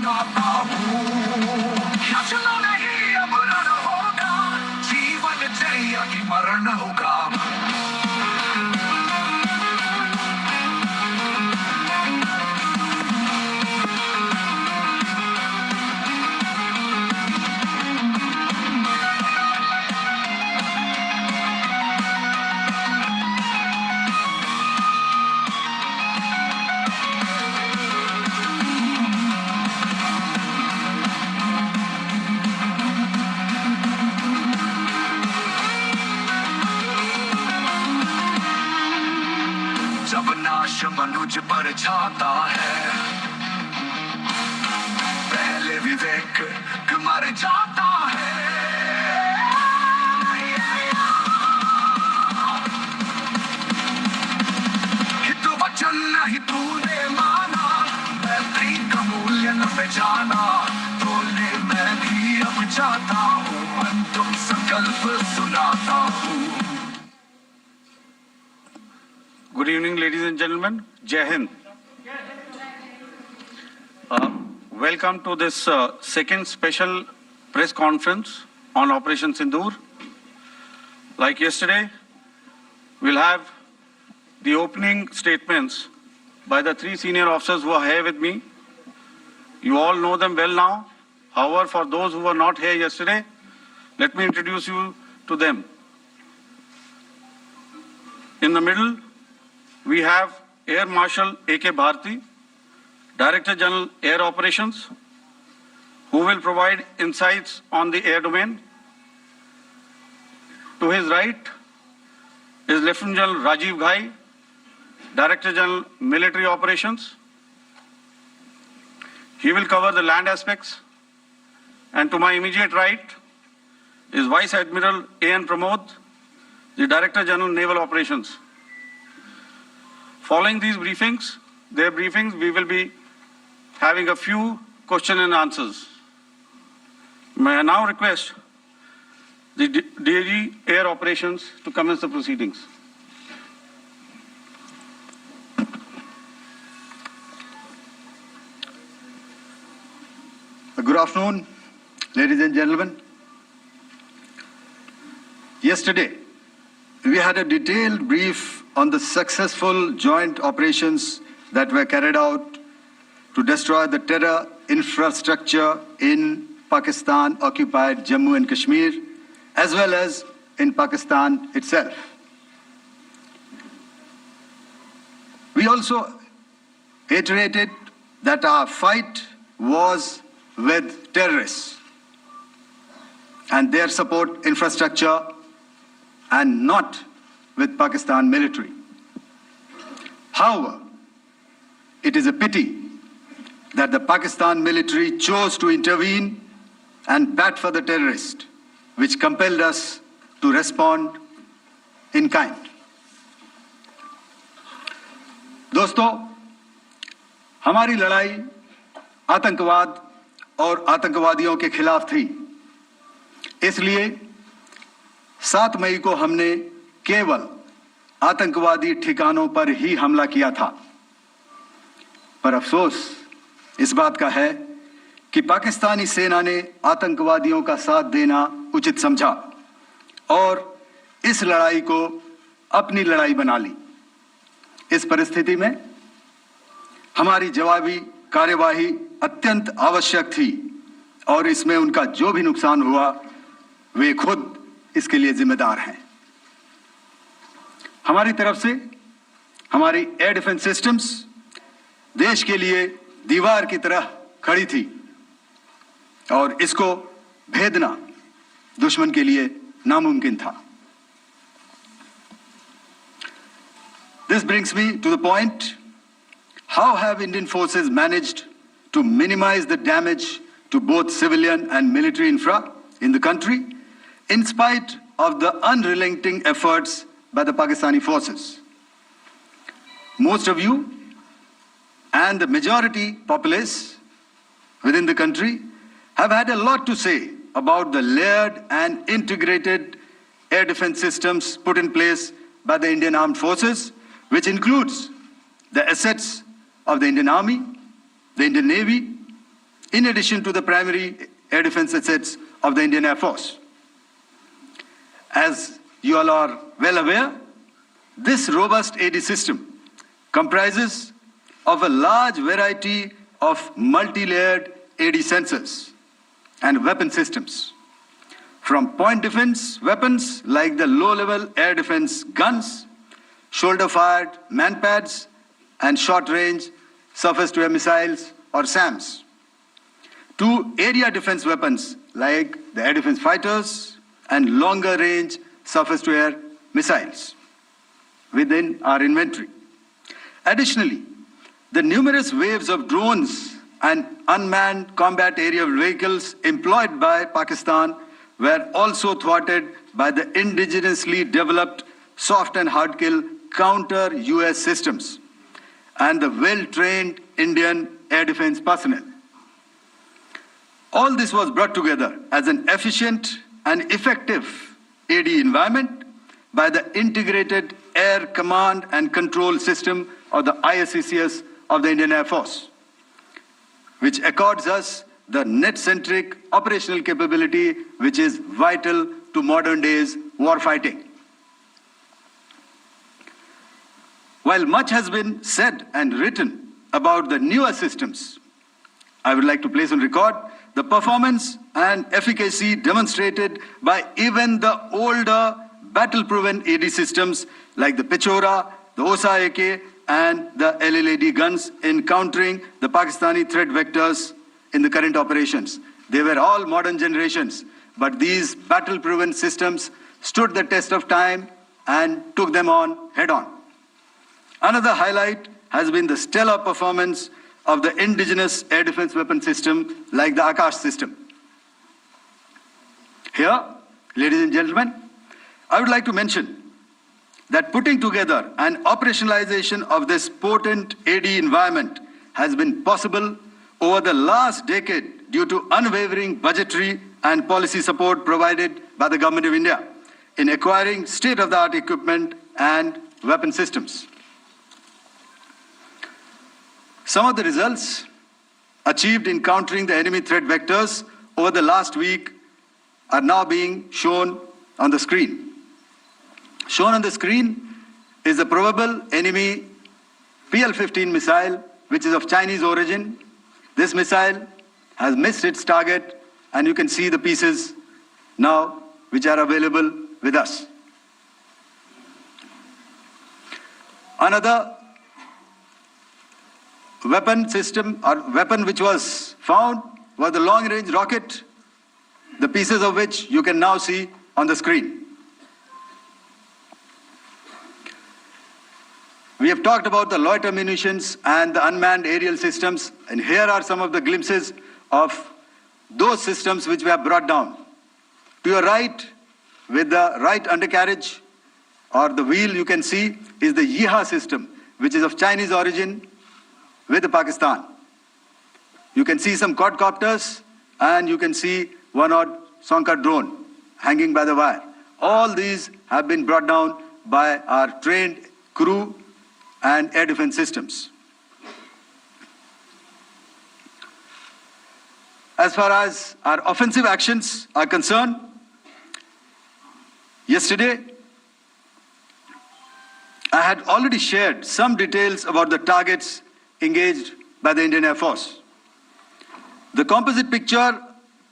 सुनाता हूँ, क्या चलो नहीं अब रण होगा, जीवन जय की मरण होगा। जब नाश मनुज पर छाता है, पहले विवेक मर जाता है। हित वचन नहीं तूने माना, मैत्री का मूल्य न पहचाना, बोलने मैं भी अब जाता हूँ, अंतिम संकल्प सुनाता हूँ। Good evening, ladies and gentlemen. Jai Hind. Welcome to this second special press conference on Operation Sindoor. Like yesterday, we'll have the opening statements by the three senior officers who are here with me. You all know them well now. However, for those who were not here yesterday, let me introduce you to them. In the middle, we have Air Marshal A.K. Bharti, Director General Air Operations, who will provide insights on the air domain. To his right is Lieutenant General Rajiv Ghai, Director General Military Operations. He will cover the land aspects. And to my immediate right is Vice Admiral A.N. Pramod, the Director General Naval Operations. Following these briefings, we will be having a few question and answers. May I now request the DG Air Operations to commence the proceedings. Good afternoon, ladies and gentlemen. Yesterday, we had a detailed brief on the successful joint operations that were carried out to destroy the terror infrastructure in Pakistan-occupied Jammu and Kashmir, as well as in Pakistan itself. We also iterated that our fight was with terrorists and their support infrastructure and not with Pakistan military. However, it is a pity that the Pakistan military chose to intervene and bat for the terrorist, which compelled us to respond in kind. दोस्तों, हमारी लड़ाई आतंकवाद और आतंकवादियों के खिलाफ थी। इसलिए 7 मई को हमने केवल आतंकवादी ठिकानों पर ही हमला किया था। पर अफसोस इस बात का है कि पाकिस्तानी सेना ने आतंकवादियों का साथ देना उचित समझा और इस लड़ाई को अपनी लड़ाई बना ली। इस परिस्थिति में हमारी जवाबी कार्यवाही अत्यंत आवश्यक थी और इसमें उनका जो भी नुकसान हुआ, वे खुद इसके लिए जिम्मेदार हैं। हमारी तरफ से हमारी एयर डिफेंस सिस्टम्स देश के लिए दीवार की तरह खड़ी थी और इसको भेदना दुश्मन के लिए नामुमकिन था। This brings me to the point, how have Indian forces managed to minimize the damage to both civilian and military infra in the country, in spite of the unrelenting efforts by the Pakistani forces? Most of you and the majority populace within the country have had a lot to say about the layered and integrated air defense systems put in place by the Indian Armed Forces, which includes the assets of the Indian Army, the Indian Navy, in addition to the primary air defense assets of the Indian Air Force. As you all are well aware, this robust AD system comprises of a large variety of multi-layered AD sensors and weapon systems, from point defense weapons like the low-level air defense guns, shoulder-fired manpads, and short-range surface-to-air missiles or SAMs, to area defense weapons like the air defense fighters and longer-range surface-to-air missiles within our inventory. Additionally, the numerous waves of drones and unmanned combat aerial vehicles employed by Pakistan were also thwarted by the indigenously developed soft and hard kill counter-US systems and the well-trained Indian air defense personnel. All this was brought together as an efficient and effective AD environment by the Integrated Air Command and Control System, or the ISCCS of the Indian Air Force, which accords us the net-centric operational capability which is vital to modern days warfighting. While much has been said and written about the newer systems, I would like to place on record the performance and efficacy demonstrated by even the older battle-proven AD systems like the Pechora, the OSA AK, and the LLAD guns in countering the Pakistani threat vectors in the current operations. They were all modern generations, but these battle-proven systems stood the test of time and took them on head-on. Another highlight has been the stellar performance of the indigenous air defense weapon system like the Akash system. Here, ladies and gentlemen, I would like to mention that putting together and operationalization of this potent AD environment has been possible over the last decade due to unwavering budgetary and policy support provided by the Government of India in acquiring state-of-the-art equipment and weapon systems. Some of the results achieved in countering the enemy threat vectors over the last week are now being shown on the screen. Shown on the screen is the probable enemy PL-15 missile, which is of Chinese origin. This missile has missed its target, and you can see the pieces now which are available with us. Another weapon system or weapon which was found was the long-range rocket, the pieces of which you can now see on the screen. We have talked about the loiter munitions and the unmanned aerial systems, and here are some of the glimpses of those systems which we have brought down. To your right, with the right undercarriage or the wheel, you can see is the Yeeha system, which is of Chinese origin with Pakistan. You can see some quadcopters, and you can see one odd Sonka drone hanging by the wire. All these have been brought down by our trained crew and air defense systems. As far as our offensive actions are concerned, yesterday I had already shared some details about the targets engaged by the Indian Air Force. The composite picture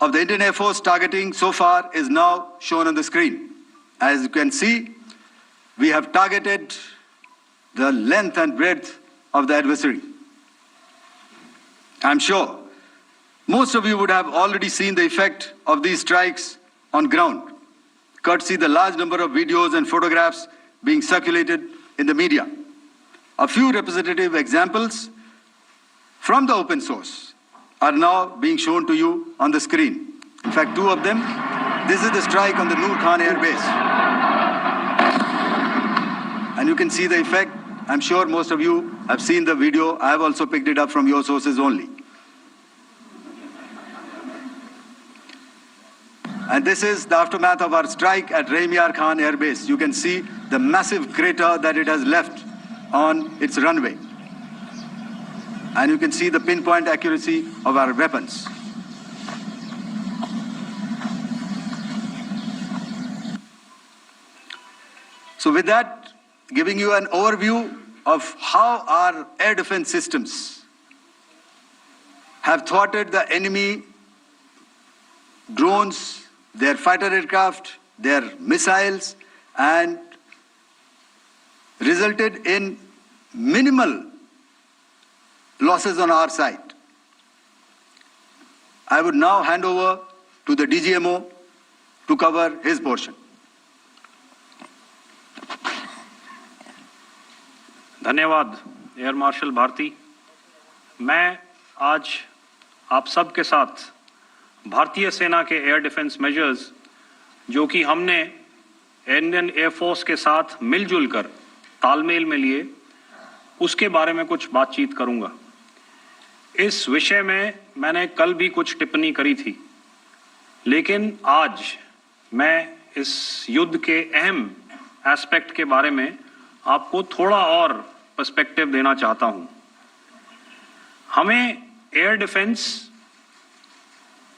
of the Indian Air Force targeting so far is now shown on the screen. As you can see, we have targeted the length and breadth of the adversary. I'm sure most of you would have already seen the effect of these strikes on ground, courtesy the large number of videos and photographs being circulated in the media. A few representative examples from the open source are now being shown to you on the screen. In fact, two of them. This is the strike on the Noor Khan Air Base. And you can see the effect. I'm sure most of you have seen the video. I have also picked it up from your sources only. And this is the aftermath of our strike at Rahim Yar Khan Air Base. You can see the massive crater that it has left on its runway. And you can see the pinpoint accuracy of our weapons. So with that, giving you an overview of how our air defense systems have thwarted the enemy drones, their fighter aircraft, their missiles, and resulted in minimal losses on our side. I would now hand over to the DGMO to cover his portion. धन्यवाद air marshal Bharti. मैं आज आप सब के साथ भारतीय सेना के एयर डिफेंस मेजर्स जो कि हमने इंडियन एयरफोर्स के साथ मिलजुल कर तालमेल में लिए, उसके बारे में कुछ बातचीत करूंगा। इस विषय में मैंने कल भी कुछ टिप्पणी करी थी, लेकिन आज मैं इस युद्ध के अहम एस्पेक्ट के बारे में आपको थोड़ा और पर्सपेक्टिव देना चाहता हूं। हमें एयर डिफेंस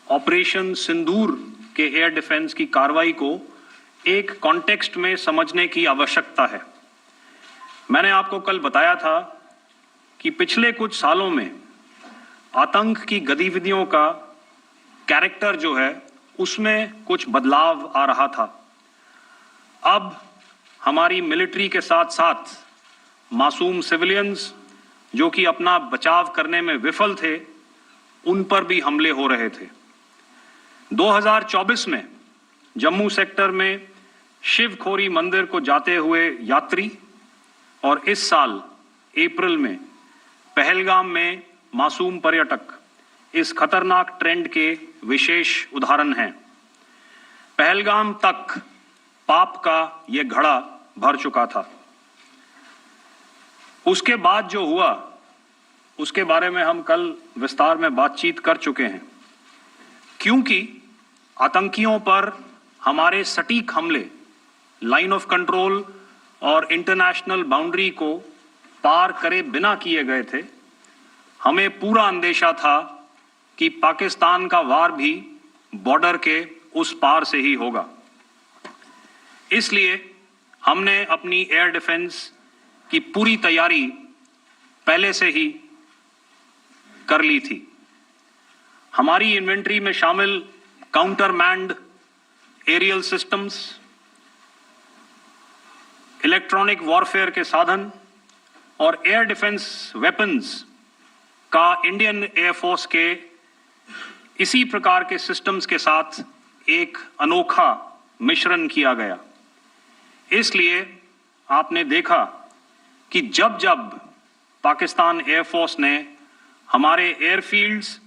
ऑपरेशन सिंदूर के एयर डिफेंस की कार्रवाई को एक कॉन्टेक्स्ट में समझने की आवश्यकता है। मैंने आपको कल बताया था कि पिछले कुछ सालों में आतंक की गतिविधियों का कैरेक्टर जो है उसमें कुछ बदलाव आ रहा था। अब हमारी मिलिट्री के साथ साथ मासूम सिविलियंस जो कि अपना बचाव करने में विफल थे, उन पर भी हमले हो रहे थे। 2024 में जम्मू सेक्टर में शिवखोरी मंदिर को जाते हुए यात्री और इस साल अप्रैल में पहलगाम में मासूम पर्यटक इस खतरनाक ट्रेंड के विशेष उदाहरण हैं। पहलगाम तक पाप का ये घड़ा भर चुका था। उसके बाद जो हुआ उसके बारे में हम कल विस्तार में बातचीत कर चुके हैं, क्योंकि आतंकियों पर हमारे सटीक हमले लाइन ऑफ कंट्रोल और इंटरनेशनल बाउंड्री को पार करे बिना किए गए थे। हमें पूरा अंदेशा था कि पाकिस्तान का वार भी बॉर्डर के उस पार से ही होगा। इसलिए हमने अपनी एयर डिफेंस की पूरी तैयारी पहले से ही कर ली थी। हमारी इन्वेंट्री में शामिल counter manned aerial systems, electronic warfare के साधन और एयर डिफेंस वेपन्स का इंडियन एयरफोर्स के इसी प्रकार के सिस्टम्स के साथ एक अनोखा मिश्रण किया गया। इसलिए आपने देखा कि जब जब पाकिस्तान एयरफोर्स ने हमारे एयरफील्ड्स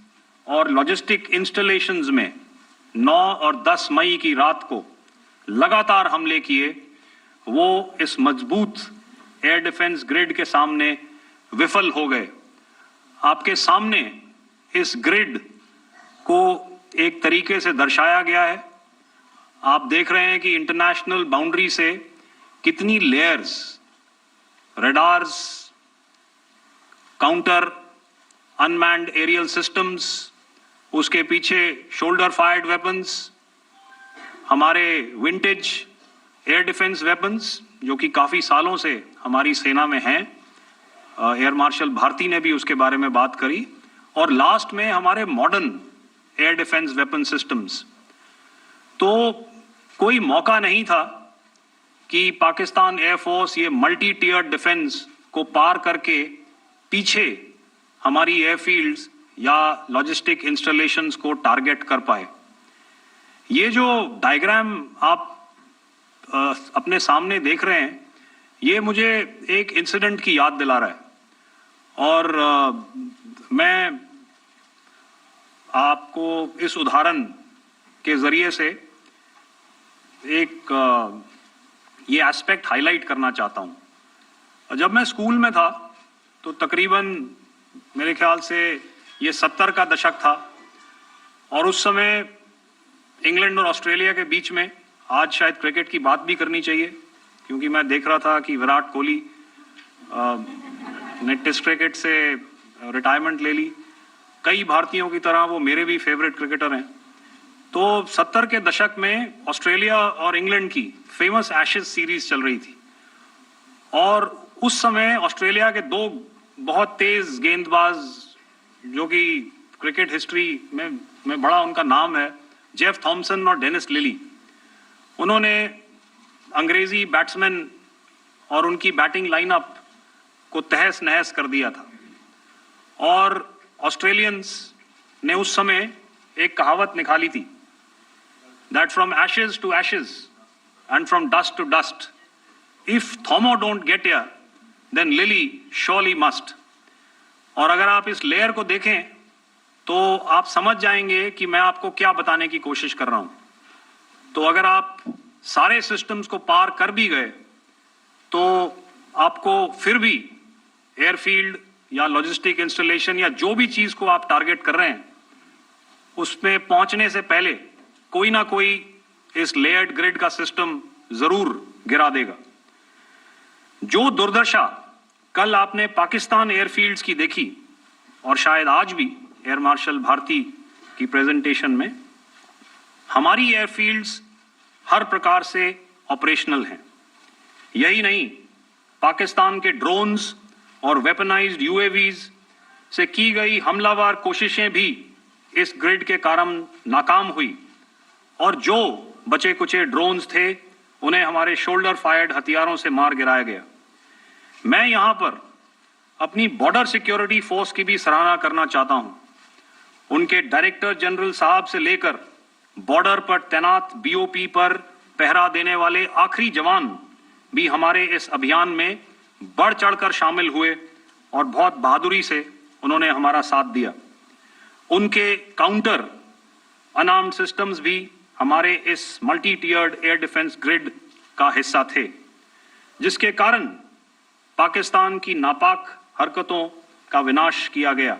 और लॉजिस्टिक इंस्टॉलेशंस में 9 और 10 मई की रात को लगातार हमले किए, वो इस मजबूत एयर डिफेंस ग्रिड के सामने विफल हो गए। आपके सामने इस ग्रिड को एक तरीके से दर्शाया गया है। आप देख रहे हैं कि इंटरनेशनल बाउंड्री से कितनी layers, radars, counter unmanned aerial systems, उसके पीछे शोल्डर फायर्ड वेपन्स, हमारे विंटेज एयर डिफेंस वेपन्स जो कि काफ़ी सालों से हमारी सेना में हैं। एयर मार्शल भारती ने भी उसके बारे में बात करी। और लास्ट में हमारे modern air defence weapon systems. तो कोई मौका नहीं था कि पाकिस्तान एयरफोर्स ये मल्टी टियर डिफेंस को पार करके पीछे हमारी एयरफील्ड्स या लॉजिस्टिक इंस्टॉलेशंस को टारगेट कर पाए। ये जो डायग्राम आप अपने सामने देख रहे हैं, ये मुझे एक इंसिडेंट की याद दिला रहा है। और मैं आपको इस उदाहरण के जरिए से एक ये एस्पेक्ट हाईलाइट करना चाहता हूं। जब मैं स्कूल में था तो तकरीबन मेरे ख्याल से ये 70 का दशक था और उस समय इंग्लैंड और ऑस्ट्रेलिया के बीच में, आज शायद क्रिकेट की बात भी करनी चाहिए क्योंकि मैं देख रहा था कि विराट कोहली ने टेस्ट क्रिकेट से रिटायरमेंट ले ली। कई भारतीयों की तरह वो मेरे भी फेवरेट क्रिकेटर हैं। तो 70 के दशक में ऑस्ट्रेलिया और इंग्लैंड की फेमस एशेज सीरीज चल रही थी और उस समय ऑस्ट्रेलिया के दो बहुत तेज गेंदबाज, जो कि क्रिकेट हिस्ट्री में बड़ा उनका नाम है, जेफ थॉमसन और डेनिस लिली, उन्होंने अंग्रेजी बैट्समैन और उनकी बैटिंग लाइनअप को तहस नहस कर दिया था। और ऑस्ट्रेलियंस ने उस समय एक कहावत निकाली थी, that from ashes to ashes and from dust to dust, if Thommo don't get here then Lillee surely must. और अगर आप इस लेयर को देखें तो आप समझ जाएंगे कि मैं आपको क्या बताने की कोशिश कर रहा हूं। तो अगर आप सारे सिस्टम्स को पार कर भी गए तो आपको फिर भी एयरफील्ड या लॉजिस्टिक इंस्टॉलेशन या जो भी चीज को आप टारगेट कर रहे हैं उसमें पहुंचने से पहले कोई ना कोई इस लेयर्ड ग्रिड का सिस्टम जरूर गिरा देगा। जो दुर्दशा कल आपने पाकिस्तान एयरफील्ड्स की देखी और शायद आज भी एयर मार्शल भारती की प्रेजेंटेशन में, हमारी एयरफील्ड्स हर प्रकार से ऑपरेशनल हैं। यही नहीं, पाकिस्तान के ड्रोन्स और वेपनाइज्ड यूएवीज से की गई हमलावर कोशिशें भी इस ग्रिड के कारण नाकाम हुई और जो बचे कुचे ड्रोन्स थे उन्हें हमारे शोल्डर फायर्ड हथियारों से मार गिराया गया। मैं यहां पर अपनी बॉर्डर सिक्योरिटी फोर्स की भी सराहना करना चाहता हूं। उनके डायरेक्टर जनरल साहब से लेकर बॉर्डर पर तैनात बीओपी पर पहरा देने वाले आखिरी जवान भी हमारे इस अभियान में बढ़ चढ़कर शामिल हुए और बहुत बहादुरी से उन्होंने हमारा साथ दिया। उनके काउंटर अनार्म्ड सिस्टम्स भी हमारे इस मल्टी टियर्ड एयर डिफेंस ग्रिड का हिस्सा थे, जिसके कारण पाकिस्तान की नापाक हरकतों का विनाश किया गया।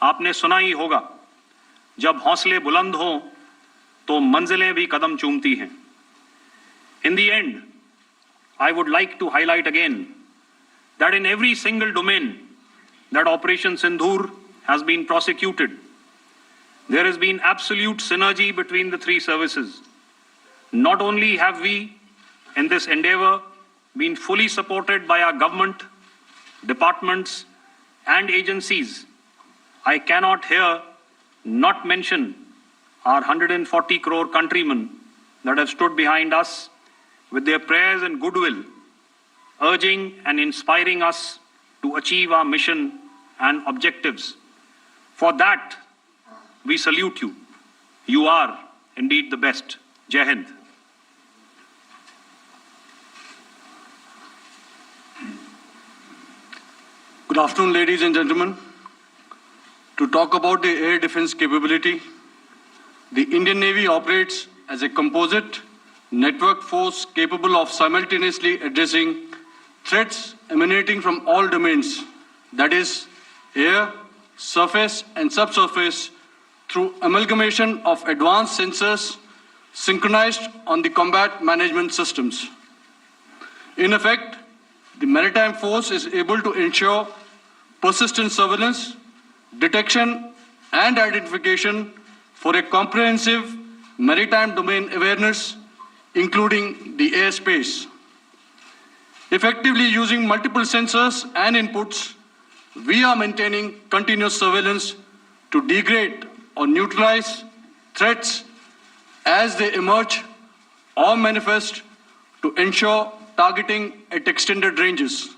आपने सुना ही होगा, जब हौसले बुलंद हों तो मंजिलें भी कदम चूमती हैं। In the end, I would like to highlight again that in every single domain that Operation Sindoor has been prosecuted, there has been absolute synergy between the three services. Not only have we, in this endeavor, been fully supported by our government, departments, and agencies, I cannot here not mention our 140 crore countrymen that have stood behind us with their prayers and goodwill, urging and inspiring us to achieve our mission and objectives. For that, we salute you. You are indeed the best. Jai Hind. Good afternoon, ladies and gentlemen. To talk about the air defense capability, the Indian Navy operates as a composite network force capable of simultaneously addressing threats emanating from all domains, that is, air, surface, and subsurface, through amalgamation of advanced sensors synchronized on the combat management systems. In effect, the maritime force is able to ensure persistent surveillance, detection, and identification for a comprehensive maritime domain awareness, including the airspace. Effectively using multiple sensors and inputs, we are maintaining continuous surveillance to degrade or neutralize threats as they emerge or manifest, to ensure targeting at extended ranges.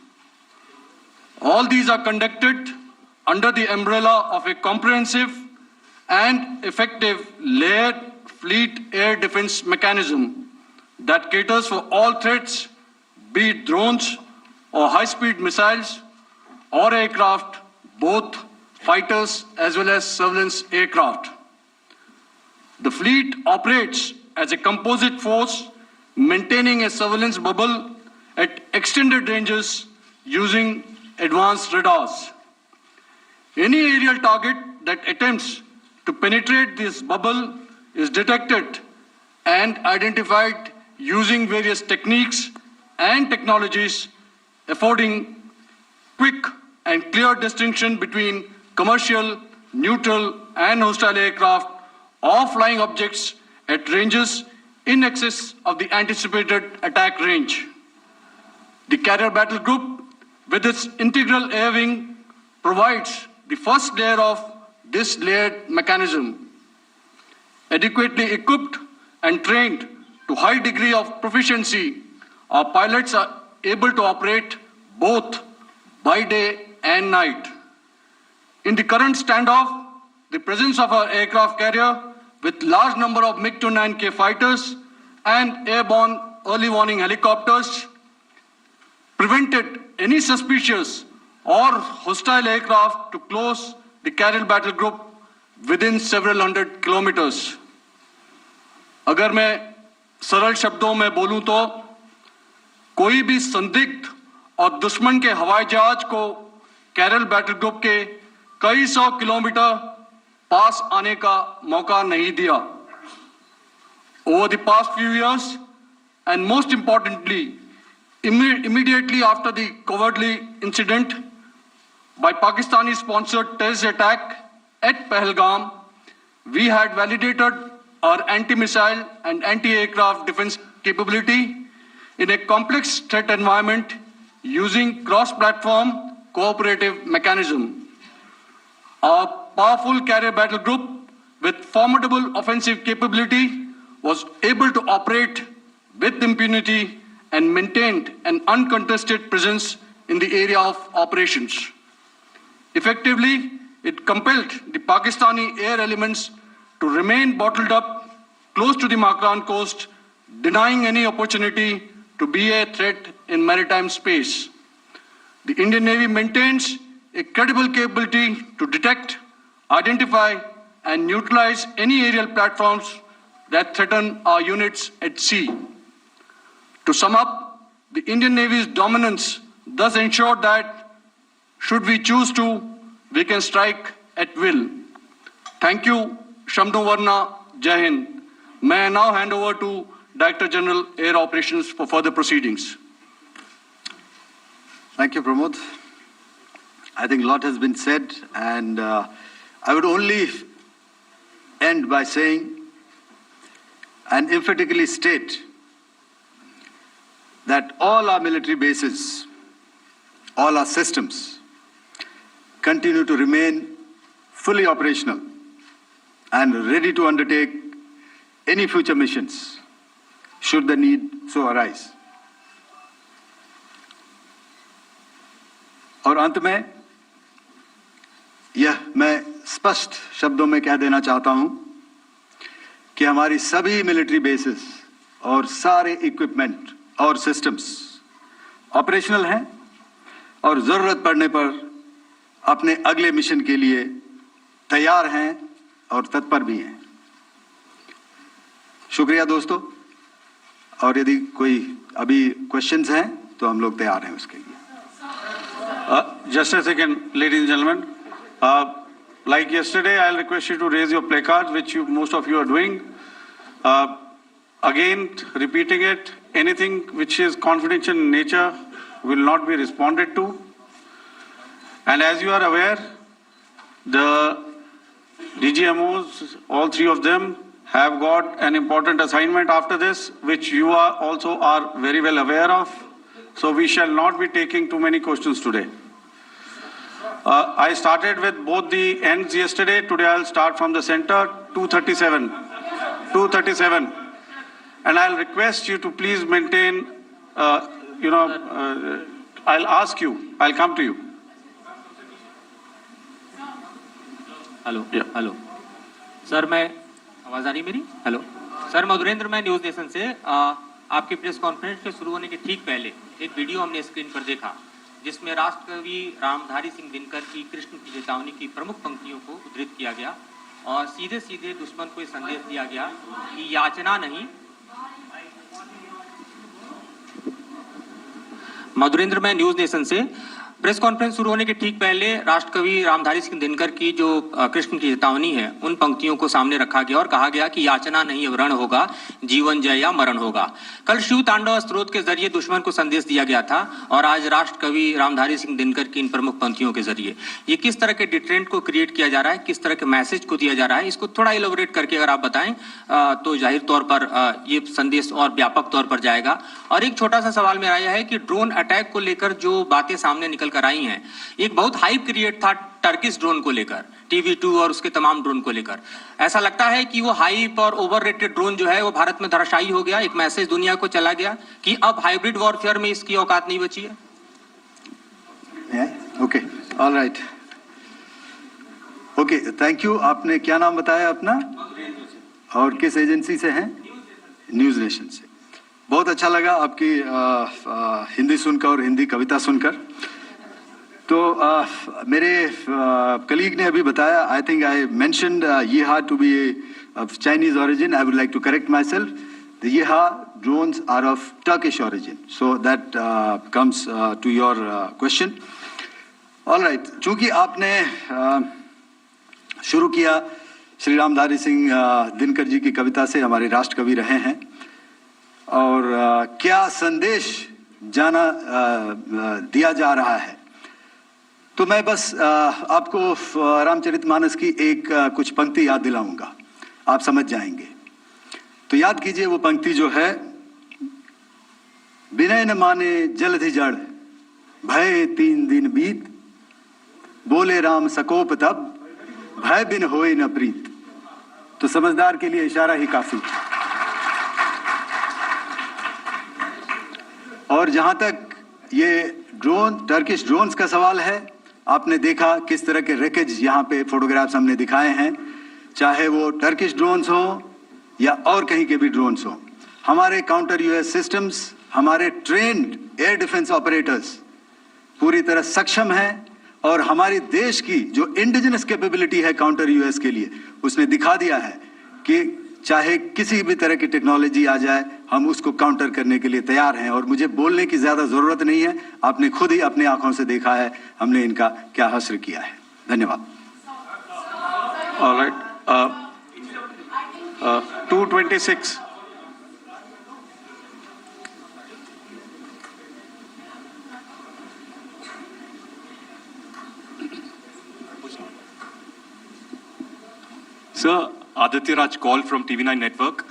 All these are conducted under the umbrella of a comprehensive and effective layered fleet air defense mechanism that caters for all threats, be it drones or high-speed missiles or aircraft, both fighters as well as surveillance aircraft. The fleet operates as a composite force, maintaining a surveillance bubble at extended ranges using advanced radars. Any aerial target that attempts to penetrate this bubble is detected and identified using various techniques and technologies, affording quick and clear distinction between commercial, neutral, and hostile aircraft or flying objects at ranges in excess of the anticipated attack range. The carrier battle group, with its integral air wing, provides the first layer of this layered mechanism. Adequately equipped and trained to high degree of proficiency, our pilots are able to operate both by day and night. In the current standoff, the presence of our aircraft carrier with large number of MiG-29K fighters and airborne early warning helicopters prevented any suspicious or hostile aircraft to close the carrier battle group within several hundred kilometers. अगर मैं सरल शब्दों में बोलूं तो कोई भी संदिग्ध और दुश्मन के हवाई जहाज को कैरल बैटल ग्रुप के कई सौ किलोमीटर पास आने का मौका नहीं दिया. Over the past few years, and most importantly, immediately after the cowardly incident by Pakistani-sponsored terrorist attack at Pahalgam, we had validated our anti-missile and anti-aircraft defense capability in a complex threat environment using cross-platform cooperative mechanism. Our powerful carrier battle group with formidable offensive capability was able to operate with impunity and maintained an uncontested presence in the area of operations. Effectively, it compelled the Pakistani air elements to remain bottled up close to the Makran coast, denying any opportunity to be a threat in maritime space. The Indian Navy maintains a credible capability to detect, identify, and neutralize any aerial platforms that threaten our units at sea. To sum up, the Indian Navy's dominance thus ensured that, should we choose to, we can strike at will. Thank you, Shamdhu Varna, Jai Hind. May I now hand over to Director General Air Operations for further proceedings. Thank you, Pramod. I think a lot has been said, and I would only end by saying and emphatically state that all our military bases, all our systems continue to remain fully operational and ready to undertake any future missions should the need so arise. और अंत में यह मैं स्पष्ट शब्दों में कह देना चाहता हूं कि हमारी सभी मिलिट्री बेसेस और सारे इक्विपमेंट और सिस्टम्स ऑपरेशनल हैं और जरूरत पड़ने पर अपने अगले मिशन के लिए तैयार हैं और तत्पर भी हैं. शुक्रिया दोस्तों, और यदि कोई अभी क्वेश्चंस हैं तो हम लोग तैयार हैं उसके लिए. Just a second, ladies and gentlemen. Like yesterday, I'll request you to raise your placards, which most of you are doing. Again, repeating it, anything which is confidential in nature will not be responded to. And as you are aware, the DGMOs, all three of them, have got an important assignment after this, which you are also very well aware of. So we shall not be taking too many questions today. I started with both the ends yesterday. Today I'll start from the center, 237. 237. And I'll request you to please maintain, I'll ask you, I'll come to you. Hello hello sir, मैं आवाज़ आ रही मेरी? Hello sir, Madhurendra, मैं news nation से आपकी press conference के शुरू होने के ठीक पहले एक वीडियो हमने स्क्रीन पर देखा जिसमें राष्ट्रकवि रामधारी सिंह दिनकर की कृष्ण की चेतावनी की प्रमुख पंक्तियों को उद्धृत किया गया और सीधे सीधे दुश्मन को संदेश दिया गया कि याचना नहीं. मधुरेंद्र, मैं न्यूज़ नेशन से प्रेस कॉन्फ्रेंस शुरू होने के ठीक पहले राष्ट्रकवि रामधारी सिंह दिनकर की जो कृष्ण की चेतावनी है उन पंक्तियों को सामने रखा गया और कहा गया कि याचना नहीं वरण होगा, जीवन जय या मरण होगा। कल शिव तांडव स्त्रोत के जरिए दुश्मन को संदेश दिया गया था और आज राष्ट्रकवि रामधारी सिंह दिनकर की इन प्रमुख पंक्तियों के जरिए ये किस तरह के डिटरेंट को क्रिएट किया जा रहा है, किस तरह के मैसेज को दिया जा रहा है, इसको थोड़ा इलोबरेट करके अगर आप बताएं तो जाहिर तौर पर ये संदेश और व्यापक तौर पर जाएगा। और एक छोटा सा सवाल मेरा यह है कि ड्रोन अटैक को लेकर जो बातें सामने निकल कर आई हैं, एक बहुत हाइप क्रिएट था टर्किश ड्रोन को लेकर, TV2 और उसके तमाम ड्रोन को लेकर। ऐसा लगता है कि वो हाइप और ओवररेटेड ड्रोन जो है वो भारत में धराशायी हो गया, एक मैसेज दुनिया को चला गया कि अब हाइब्रिड वॉरफेयर में इसकी औकात नहीं बची है। Okay, alright, okay, thank you. आपने क्या नाम बताया अपना और किस एजेंसी से हैं? न्यूज़ नेशन से। बहुत अच्छा लगा आपकी हिंदी सुनकर और हिंदी कविता सुनकर। तो मेरे कलीग ने अभी बताया, I think I mentioned Yiha to be of Chinese origin. I would like to correct myself, the Yiha drones are of Turkish origin, so that comes to your question. All right, चूंकि आपने शुरू किया श्री रामधारी सिंह दिनकर जी की कविता से, हमारे राष्ट्र कवि रहे हैं, और क्या संदेश दिया जा रहा है, तो मैं बस आपको रामचरितमानस की एक कुछ पंक्ति याद दिलाऊंगा, आप समझ जाएंगे। तो याद कीजिए वो पंक्ति जो है, विनय न माने जलधि जड़, भय 3 दिन बीत, बोले राम सकोप तब, भय बिन होए न प्रीत। तो समझदार के लिए इशारा ही काफी। और जहां तक ये ड्रोन, टर्किश ड्रोन्स का सवाल है, आपने देखा किस तरह के रेकेज यहाँ पे फोटोग्राफ्स हमने दिखाए हैं, चाहे वो टर्किश ड्रोन्स हो या और कहीं के भी ड्रोन्स हो। हमारे काउंटर यूएस सिस्टम्स, हमारे ट्रेन्ड एयर डिफेंस ऑपरेटर्स पूरी तरह सक्षम हैं, और हमारी देश की जो इंडिजिनस कैपेबिलिटी है काउंटर यूएस के लिए, उसने दिखा दिया है कि चाहे किसी भी तरह की टेक्नोलॉजी आ जाए, हम उसको काउंटर करने के लिए तैयार हैं। और मुझे बोलने की ज्यादा जरूरत नहीं है, आपने खुद ही अपनी आंखों से देखा है हमने इनका क्या हश्र किया है। धन्यवाद। All right. 226. Sir, Aditya Raj call from TV9 Network.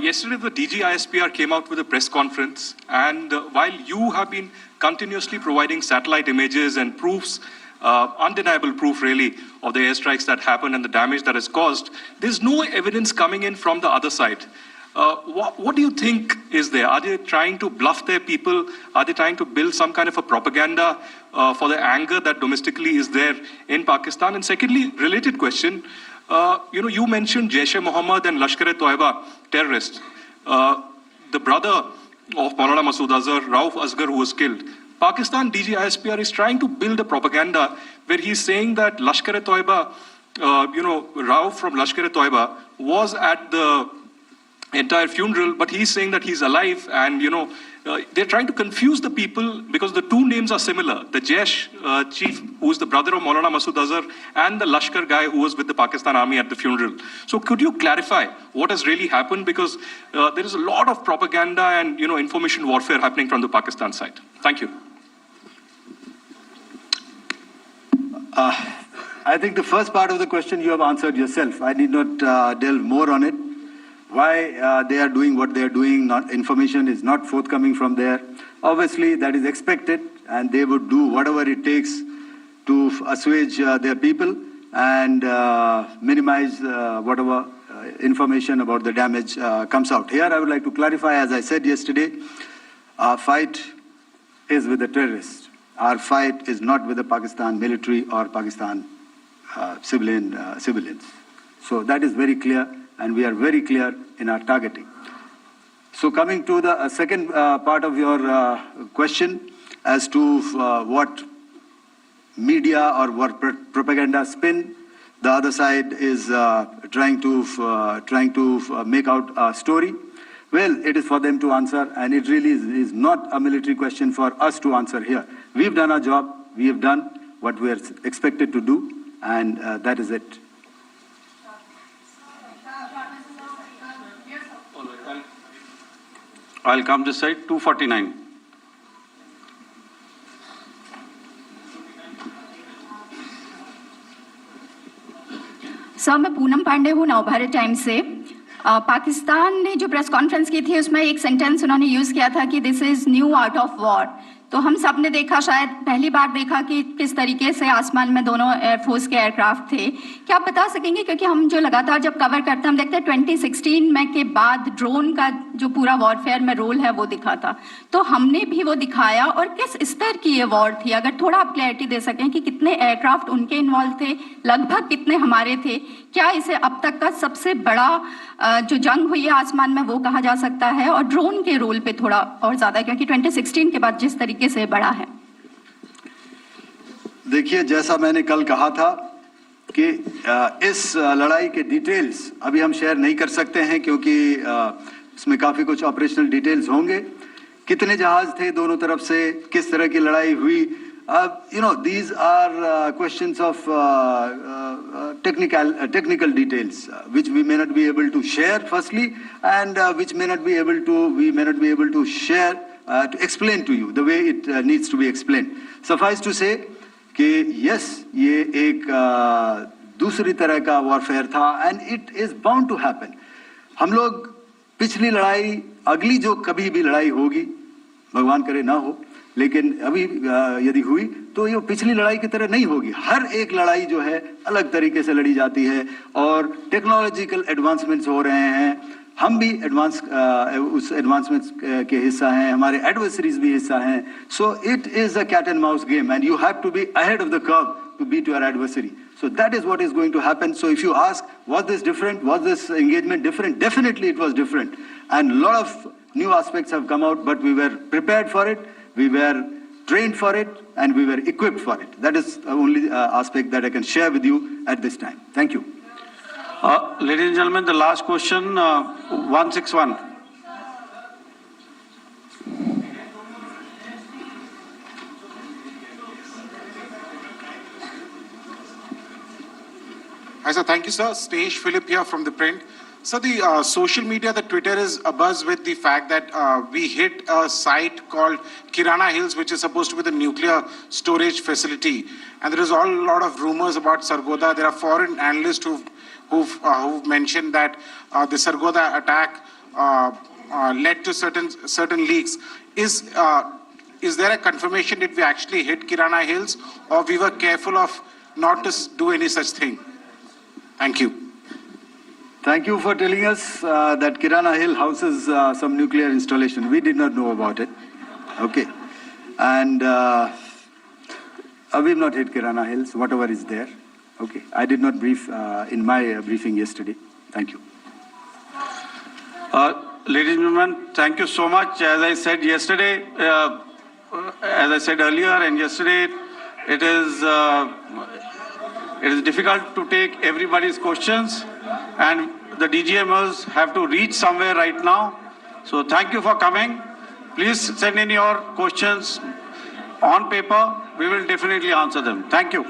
Yesterday, the DG ISPR came out with a press conference, and while you have been continuously providing satellite images and proofs, undeniable proof really, of the airstrikes that happened and the damage that is caused, there's no evidence coming in from the other side. What do you think is there? Are they trying to bluff their people? Are they trying to build some kind of a propaganda for the anger that domestically is there in Pakistan? And secondly, related question, you mentioned Jaish-e-Mohammed and Lashkar-e-Toiba terrorists. The brother of Maulana Masood Azhar, Rauf Asghar, who was killed. Pakistan DG ISPR is trying to build a propaganda where he's saying that Lashkar-e-Toiba, Rauf from Lashkar-e-Toiba was at the entire funeral, but he's saying that he's alive, and they're trying to confuse the people because the two names are similar. The Jaish chief, who is the brother of Maulana Masood Azhar, and the Lashkar guy who was with the Pakistan army at the funeral. So could you clarify what has really happened? Because there is a lot of propaganda and information warfare happening from the Pakistan side. Thank you. I think the first part of the question you have answered yourself. I need not delve more on it. Why they are doing what they are doing, information is not forthcoming from there. Obviously, that is expected, and they would do whatever it takes to assuage their people and minimize whatever information about the damage comes out. Here, I would like to clarify, as I said yesterday, our fight is with the terrorists. Our fight is not with the Pakistan military or Pakistan civilians. So that is very clear, and we are very clear in our targeting. So coming to the second part of your question as to what media or what propaganda spin the other side is trying to make out a story. Well, it is for them to answer, and it really is not a military question for us to answer here. We've done our job. we have done what we are expected to do, and that is it. I'll come this side, 249. Sir, मैं पूनम पांडे हूँ Navbharat times से। पाकिस्तान ने जो press conference की थी उसमें एक sentence उन्होंने यूज़ किया था कि this is new art of war. तो हम सब ने देखा, शायद पहली बार देखा कि किस तरीके से आसमान में दोनों एयरफोर्स के एयरक्राफ्ट थे। क्या आप बता सकेंगे, क्योंकि हम जो लगातार जब कवर करते हैं हम देखते हैं 2016 में के बाद ड्रोन का जो पूरा वॉरफेयर में रोल है वो दिखा था, तो हमने भी वो दिखाया, और किस स्तर की ये वॉर थी? अगर थोड़ा आप क्लैरिटी दे सकें कि कितने एयरक्राफ्ट उनके इन्वॉल्व थे, लगभग कितने हमारे थे, क्या इसे अब तक का सबसे बड़ा जो जंग हुई है आसमान में वो कहा जा सकता है? और ड्रोन के रोल पे थोड़ा और ज़्यादा, क्योंकि 2016 के बाद जिस तरीके से बड़ा है। देखिए, जैसा मैंने कल कहा था कि इस लड़ाई के डिटेल्स अभी हम शेयर नहीं कर सकते हैं, क्योंकि इसमें काफ़ी कुछ ऑपरेशनल डिटेल्स होंगे। कितने जहाज थे दोनों तरफ से, किस तरह की लड़ाई हुई, these are questions of technical details which we may not be able to share firstly, and which we may not be able to share to explain to you the way it needs to be explained. Suffice to say कि yes, ये एक दूसरी तरह का warfare था, and it is bound to happen. हम लोग पिछली लड़ाई, अगली जो कभी भी लड़ाई होगी, भगवान करे ना हो, लेकिन अभी यदि हुई तो ये पिछली लड़ाई की तरह नहीं होगी। हर एक लड़ाई जो है अलग तरीके से लड़ी जाती है, और टेक्नोलॉजिकल एडवांसमेंट्स हो रहे हैं। हम भी उस एडवांसमेंट्स के हिस्सा हैं, हमारे एडवर्सरीज भी हिस्सा हैं। So it is a cat and mouse game, and you have to be ahead of the curve to beat your adversary. So that is what is going to happen. So if you ask, was this different? Was this engagement different? Definitely it was different. And a lot of new aspects have come out, but we were prepared for it, we were trained for it, and we were equipped for it. That is the only aspect that I can share with you at this time. Thank you. Ladies and gentlemen, the last question, 161. Hi, sir. Thank you, sir. Stesh Philip here from The Print. So the social media, the Twitter is abuzz with the fact that we hit a site called Kirana Hills, which is supposed to be the nuclear storage facility. And there is a lot of rumors about Sargodha. There are foreign analysts who've mentioned that the Sargodha attack led to certain leaks. Is there a confirmation that we actually hit Kirana Hills, or we were careful of not to do any such thing? Thank you. Thank you for telling us that Kirana Hill houses some nuclear installation. We did not know about it. Okay. And we've not hit Kirana Hills, whatever is there. Okay. I did not brief in my briefing yesterday. Thank you. Ladies and gentlemen, thank you so much. As I said yesterday, as I said earlier and yesterday, it is difficult to take everybody's questions, and the DGMers have to reach somewhere right now. So thank you for coming. Please send in your questions on paper. We will definitely answer them. Thank you.